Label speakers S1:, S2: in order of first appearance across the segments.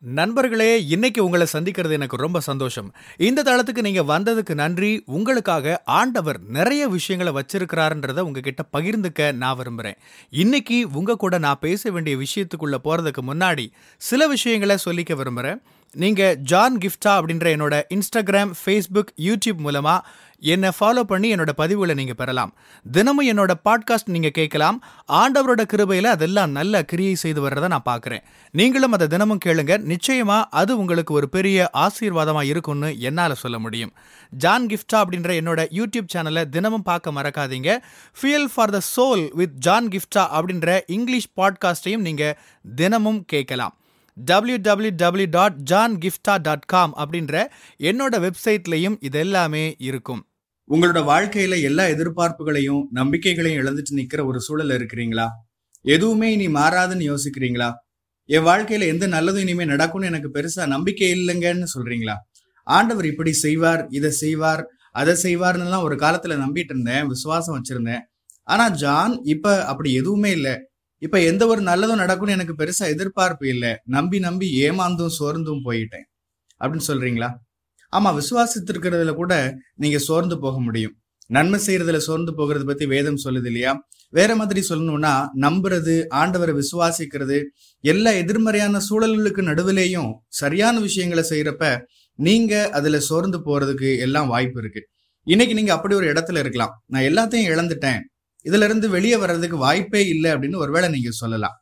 S1: நண்பர்களே, இன்னைக்கு உங்கள சந்திக்கிறது எனக்கு ரொம்ப சந்தோஷம். இந்த தளத்துக்கு நீங்க வந்ததுக்கு நன்றி. உங்களுக்காக ஆண்டவர் நெறைய விஷயங்கள வச்சிருக்கிறாருன்றத உங்ககிட்ட பகிர்ந்துக்க நான் விரும்புறேன். இன்னைக்கு உங்க கூட நான் பேச வேண்டிய விஷயத்துக்குள்ள போறதுக்கு முன்னாடி, சில விஷயங்கள சொல்லிக்க விரும்புறேன். நீங்க ஜான் கிஃப்டா அப்படின்ற என்னோட Instagram, Facebook, YouTube மூலமா என்ன ஃபாலோ பண்ணி என்னோட பதிவுகள நீங்க பெறலாம். தினமும் என்னோட பாட்காஸ்ட் நீங்க கேட்கலாம். ஆண்டவரோட கிருபையில அதெல்லாம் நல்ல கிரியை செய்து வர்றத நான் பார்க்கிறேன். நீங்களும் அத தினமும் கேளுங்க. நிச்சயமா அது உங்களுக்கு ஒரு பெரிய ஆசீர்வாதமா இருக்கும்னு என்னால சொல்ல முடியும். ஜான் கிஃப்டா அப்படின்ற என்னோட யூடியூப் சேனலை தினமும் பார்க்க மறக்காதீங்க. Fuel for the soul with John Gifta அப்படின்ற இங்கிலீஷ் பாட்காஸ்டையும் நீங்க தினமும் கேட்கலாம். www.johngifta.com அப்படின்ற என்னோட வெப்சைட்லையும் இதெல்லாமே இருக்கும். உங்களோட வாழ்க்கையில எல்லா எதிர்பார்ப்புகளையும் நம்பிக்கைகளையும் இழந்துட்டு நிக்கிற ஒரு சூழல்ல இருக்கிறீங்களா? எதுவுமே இனி மாறாதுன்னு யோசிக்கிறீங்களா? என் வாழ்க்கையில எந்த நல்லதும் இனிமே நடக்கும்னு எனக்கு பெருசா நம்பிக்கை இல்லைங்கன்னு சொல்றீங்களா? ஆண்டவர் இப்படி செய்வார், இதை செய்வார், அதை செய்வார்னுலாம் ஒரு காலத்துல நம்பிட்டு இருந்தேன், விசுவாசம் வச்சிருந்தேன். ஆனா ஜான், இப்ப அப்படி எதுவுமே இல்லை. இப்ப எந்த ஒரு நல்லதும் நடக்கும்னு எனக்கு பெருசா எதிர்பார்ப்பு இல்லை. நம்பி நம்பி ஏமாந்தும் சோர்ந்தும் போயிட்டேன் அப்படின்னு சொல்றீங்களா? ஆமா, விசுவாசித்திருக்கிறதுல கூட நீங்க சோர்ந்து போக முடியும். நன்மை செய்யறதுல சோர்ந்து போகிறது பத்தி வேதம் சொல்லுது இல்லையா? வேற மாதிரி சொல்லணும்னா, நம்புறது, ஆண்டவரை விசுவாசிக்கிறது, எல்லா எதிர்மறையான சூழல்களுக்கு நடுவிலேயும் சரியான விஷயங்களை செய்யறப்ப நீங்க அதுல சோர்ந்து போறதுக்கு எல்லாம் வாய்ப்பு இருக்கு. இன்னைக்கு நீங்க அப்படி ஒரு இடத்துல இருக்கலாம். நான் எல்லாத்தையும் இழந்துட்டேன், இதுல இருந்து வெளியே வர்றதுக்கு வாய்ப்பே இல்லை அப்படின்னு ஒருவேளை நீங்க சொல்லலாம்.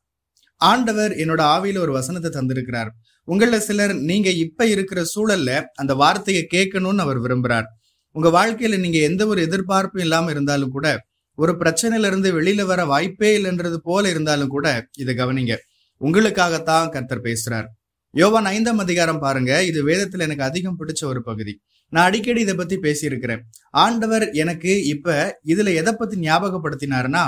S1: ஆண்டவர் என்னோட ஆவியில ஒரு வசனத்தை தந்திருக்கிறார். உங்கள சிலர் நீங்க இப்ப இருக்கிற சூழல்ல அந்த வார்த்தையை கேட்கணும்னு அவர் விரும்புறார். உங்க வாழ்க்கையில நீங்க எந்த ஒரு எதிர்பார்ப்பும் இல்லாம இருந்தாலும் கூட, ஒரு பிரச்சனையில இருந்து வெளியில வர வாய்ப்பே இல்லைன்றது போல இருந்தாலும் கூட, இதை கவனிங்க. உங்களுக்காகத்தான் கர்த்தர் பேசுறார். யோவான் 5ஆம் அதிகாரம் பாருங்க. இது வேதத்துல எனக்கு அதிகம் பிடிச்ச ஒரு பகுதி. நான் அடிக்கடி இதை பத்தி பேசியிருக்கிறேன். ஆண்டவர் எனக்கு இப்ப இதுல எதை பத்தி ஞாபகப்படுத்தினாருன்னா,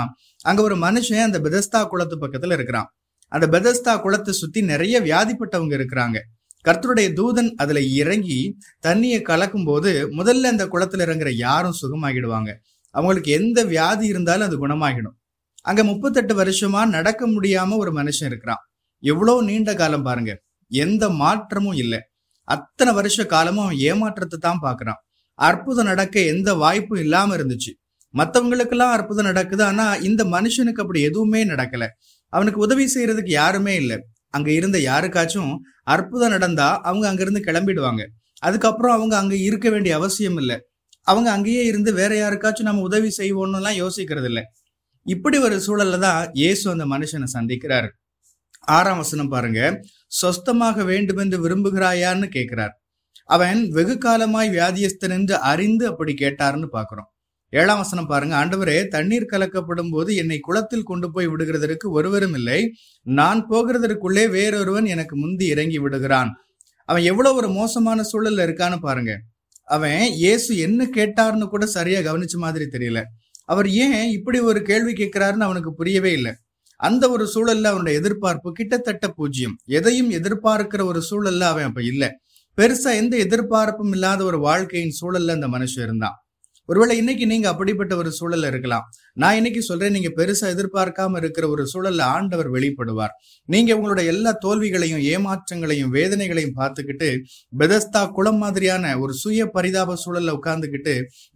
S1: அங்க ஒரு மனுஷன் அந்த பெதஸ்தா குளத்து பக்கத்துல இருக்கிறான். அந்த பெதஸ்தா குளத்தை சுத்தி நிறைய வியாதிப்பட்டவங்க இருக்கிறாங்க. கர்த்தருடைய தூதன் அதுல இறங்கி தண்ணியை கலக்கும் போது முதல்ல அந்த குளத்துல இறங்குற யாரும் சுகமாகிடுவாங்க. அவங்களுக்கு எந்த வியாதி இருந்தாலும் அது குணமாகிடும். அங்க 38 வருஷமா நடக்க முடியாம ஒரு மனுஷன் இருக்கிறான். எவ்வளவு நீண்ட காலம் பாருங்க, எந்த மாற்றமும் இல்லை. அத்தனை வருஷ காலமும் அவன் ஏமாற்றத்தை தான் பாக்குறான். அற்புதம் நடக்க எந்த வாய்ப்பும் இல்லாம இருந்துச்சு. மத்தவங்களுக்கெல்லாம் அற்புதம் நடக்குது, ஆனா இந்த மனுஷனுக்கு அப்படி எதுவுமே நடக்கல. அவனுக்கு உதவி செய்யறதுக்கு யாருமே இல்லை. அங்க இருந்த யாருக்காச்சும் அற்புதம் நடந்தா அவங்க அங்கிருந்து கிளம்பிடுவாங்க. அதுக்கப்புறம் அவங்க அங்க இருக்க வேண்டிய அவசியம் இல்லை. அவங்க அங்கேயே இருந்து வேற யாருக்காச்சும் நம்ம உதவி செய்வோம்னு எல்லாம் யோசிக்கிறது இல்லை. இப்படி ஒரு சூழல்ல தான் இயேசு அந்த மனுஷனை சந்திக்கிறாரு. 6ஆம் வசனம் பாருங்க. சொஸ்தமாக வேண்டும் என்று விரும்புகிறாயான்னு கேட்கிறார். அவன் வெகு காலமாய் வியாதியஸ்தன் என்று அறிந்து அப்படி கேட்டார்னு பாக்குறோம். 7ஆம் வசனம் பாருங்க. ஆண்டவரே, தண்ணீர் கலக்கப்படும் போது என்னை குளத்தில் கொண்டு போய் விடுகிறதற்கு ஒருவரும் இல்லை. நான் போகிறதற்குள்ளே வேறொருவன் எனக்கு முந்தி இறங்கி விடுகிறான். அவன் எவ்வளவு ஒரு மோசமான சூழல்ல இருக்கான்னு பாருங்க. அவன் இயேசு என்ன கேட்டார்னு கூட சரியா கவனிச்ச மாதிரி தெரியல. அவர் ஏன் இப்படி ஒரு கேள்வி கேட்கிறாருன்னு அவனுக்கு புரியவே இல்லை. அந்த ஒரு சூழல்ல அவனுடைய எதிர்பார்ப்பு கிட்டத்தட்ட 0. எதையும் எதிர்பார்க்கிற ஒரு சூழல்ல அவன் அப்ப இல்ல. பெருசா எந்த எதிர்பார்ப்பும் இல்லாத ஒரு வாழ்க்கையின் சூழல்ல அந்த மனுஷன் இருந்தான். ஒருவேளை இன்னைக்கு நீங்க அப்படிப்பட்ட ஒரு சூழல்ல இருக்கலாம். நான் இன்னைக்கு சொல்றேன், நீங்க பெருசா எதிர்பார்க்காம இருக்கிற ஒரு சூழல்ல ஆண்டவர் வெளிப்படுவார். நீங்க உங்களோட எல்லா தோல்விகளையும், ஏமாற்றங்களையும், வேதனைகளையும் பார்த்துக்கிட்டு பெதஸ்தா குளம் மாதிரியான ஒரு சுய பரிதாப சூழல்ல உட்கார்ந்துக்கிட்டு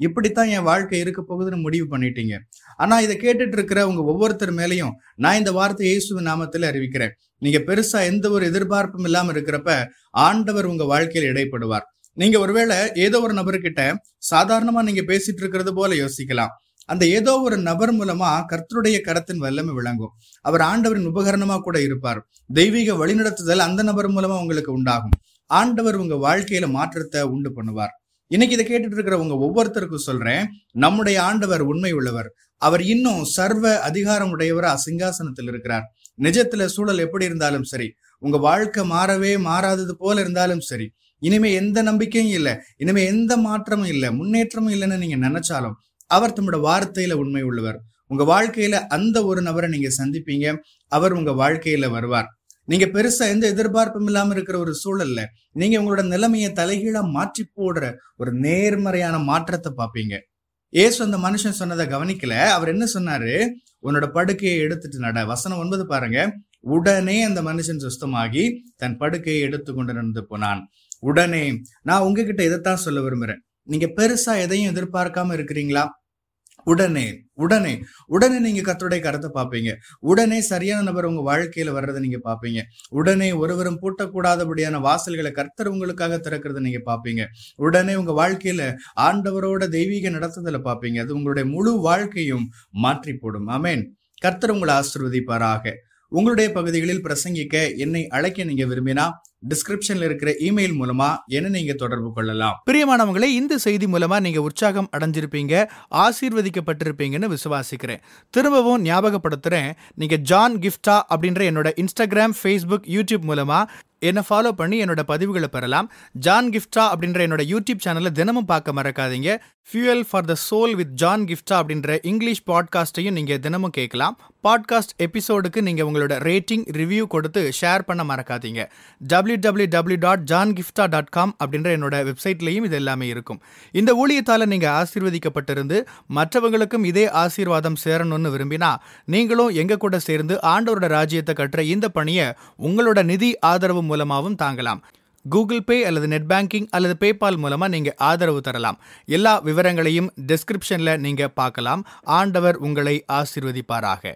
S1: இப்படித்தான் என் வாழ்க்கை இருக்க போகுதுன்னு முடிவு பண்ணிட்டீங்க. ஆனா இதை கேட்டுட்டு இருக்கிற உங்க ஒவ்வொருத்தர் மேலையும் நான் இந்த வார்த்தை இயேசுவின் நாமத்துல அறிவிக்கிறேன். நீங்க பெருசா எந்த ஒரு எதிர்பார்ப்பும் இல்லாம இருக்கிறப்ப ஆண்டவர் உங்க வாழ்க்கையில் இடைப்படுவார். நீங்க ஒருவேளை ஏதோ ஒரு நபர்கிட்ட சாதாரணமா நீங்க பேசிட்டு இருக்கிறது போல யோசிக்கலாம். அந்த ஏதோ ஒரு நபர் மூலமா கர்த்தருடைய கரத்தின் வல்லமை விளங்கும். அவர் ஆண்டவரின் உபகரணமா கூட இருப்பார். தெய்வீக வழிநடத்துதல் அந்த நபர் மூலமா உங்களுக்கு உண்டாகும். ஆண்டவர் உங்க வாழ்க்கையில மாற்றத்தை உண்டு பண்ணுவார். இன்னைக்கு இதை கேட்டுட்டு இருக்கிற உங்க ஒவ்வொருத்தருக்கும் சொல்றேன், நம்முடைய ஆண்டவர் உண்மை உள்ளவர். அவர் இன்னும் சர்வ அதிகாரம் உடையவரா சிங்காசனத்தில் இருக்கிறார். நிஜத்துல சூழல் எப்படி இருந்தாலும் சரி, உங்க வாழ்க்கை மாறவே மாறாதது போல இருந்தாலும் சரி, இனிமே எந்த நம்பிக்கையும் இல்லை, இனிமே எந்த மாற்றமும் இல்லை, முன்னேற்றமும் இல்லைன்னு நீங்க நினைச்சாலும் அவர் தம்மோட வார்த்தையில உண்மை உள்ளவர். உங்க வாழ்க்கையில அந்த ஒரு நபரை நீங்க சந்திப்பீங்க. அவர் உங்க வாழ்க்கையில வருவார். நீங்க பெருசா எந்த எதிர்பார்ப்பும் இல்லாம இருக்கிற ஒரு சூழல்ல நீங்க உங்களோட நிலைமையை தலைகீழா மாற்றி போடுற ஒரு நேர்மறையான மாற்றத்தை பார்ப்பீங்க. ஏசு அந்த மனுஷன் சொன்னதை கவனிக்கல. அவர் என்ன சொன்னாரு? உன்னோட படுக்கையை எடுத்துட்டு நட. வசனம் 9 பாருங்க. உடனே அந்த மனுஷன் சுஸ்தமாகி தன் படுக்கையை எடுத்துக்கொண்டு நடந்து போனான். உடனே நான் உங்ககிட்ட இதைத்தான் சொல்ல விரும்புறேன். நீங்க பெருசா எதையும் எதிர்பார்க்காம இருக்கிறீங்களா? உடனே உடனே உடனே நீங்க கர்த்தருடைய கரத்தை பார்ப்பீங்க. உடனே சரியான நபர் உங்க வாழ்க்கையில வர்றதை நீங்க பார்ப்பீங்க. உடனே ஒருவரும் பூட்டக்கூடாதபடியான வாசல்களை கர்த்தர் உங்களுக்காக திறக்கிறத நீங்க பார்ப்பீங்க. உடனே உங்க வாழ்க்கையில ஆண்டவரோட தெய்வீக நடத்துதலை பார்ப்பீங்க. அது உங்களுடைய முழு வாழ்க்கையும் மாற்றி போடும். ஆமென். கர்த்தர் உங்களை ஆசீர்வதிப்பாராக. உங்களுடைய பகுதிகளில் பிரசங்கிக்க என்னை அழைக்க நீங்க விரும்பினா டிஸ்கிரிப்ஷன்ல இருக்கிற இமெயில் மூலமா என்ன நீங்க தொடர்பு கொள்ளலாம். பிரியமானவங்களே, இந்த செய்தி மூலமா நீங்க உற்சாகம் அடைஞ்சிருப்பீங்க, ஆசீர்வதிக்கப்பட்டிருப்பீங்கன்னு விசுவாசிக்கிறேன். திரும்பவும் ஞாபகப்படுத்துறேன், நீங்க ஜான் கிஃப்டா அப்படின்ற என்னோட இன்ஸ்டாகிராம், ஃபேஸ்புக், யூடியூப் மூலமா என்னை ஃபாலோ பண்ணி என்னோட பதிவுகளை பெறலாம். ஜான் கிஃப்டா அப்படின்ற என்னோட யூடியூப் சேனலை தினமும் பார்க்க மறக்காதீங்க. Fuel for the soul with John Gifta அப்படின்ற இங்கிலீஷ் பாட்காஸ்டையும் நீங்க தினமும் கேட்கலாம். பாட்காஸ்ட் எபிசோடுக்கு நீங்க உங்களோட ரேட்டிங், ரிவ்யூ கொடுத்து ஷேர் பண்ண மறக்காதீங்க. www.johngifta.com அப்படின்ற என்னோட வெப்சைட்லையும் இது எல்லாமே இருக்கும். இந்த ஊழியத்தால நீங்க ஆசீர்வதிக்கப்பட்டிருந்து மற்றவங்களுக்கும் இதே ஆசீர்வாதம் சேரணும்னு விரும்பினா நீங்களும் எங்க கூட சேர்ந்து ஆண்டவரோட ராஜ்யத்தை கட்டுற இந்த பணியை உங்களோட நிதி ஆதரவு மூலமாகவும் தாங்கலாம். கூகுள் பே அல்லது நெட் பேங்கிங் அல்லது பேபால் மூலமா நீங்க ஆதரவு தரலாம். எல்லா விவரங்களையும் டிஸ்கிரிப்ஷன்ல நீங்க பார்க்கலாம். ஆண்டவர் உங்களை ஆசீர்வதிப்பாராக.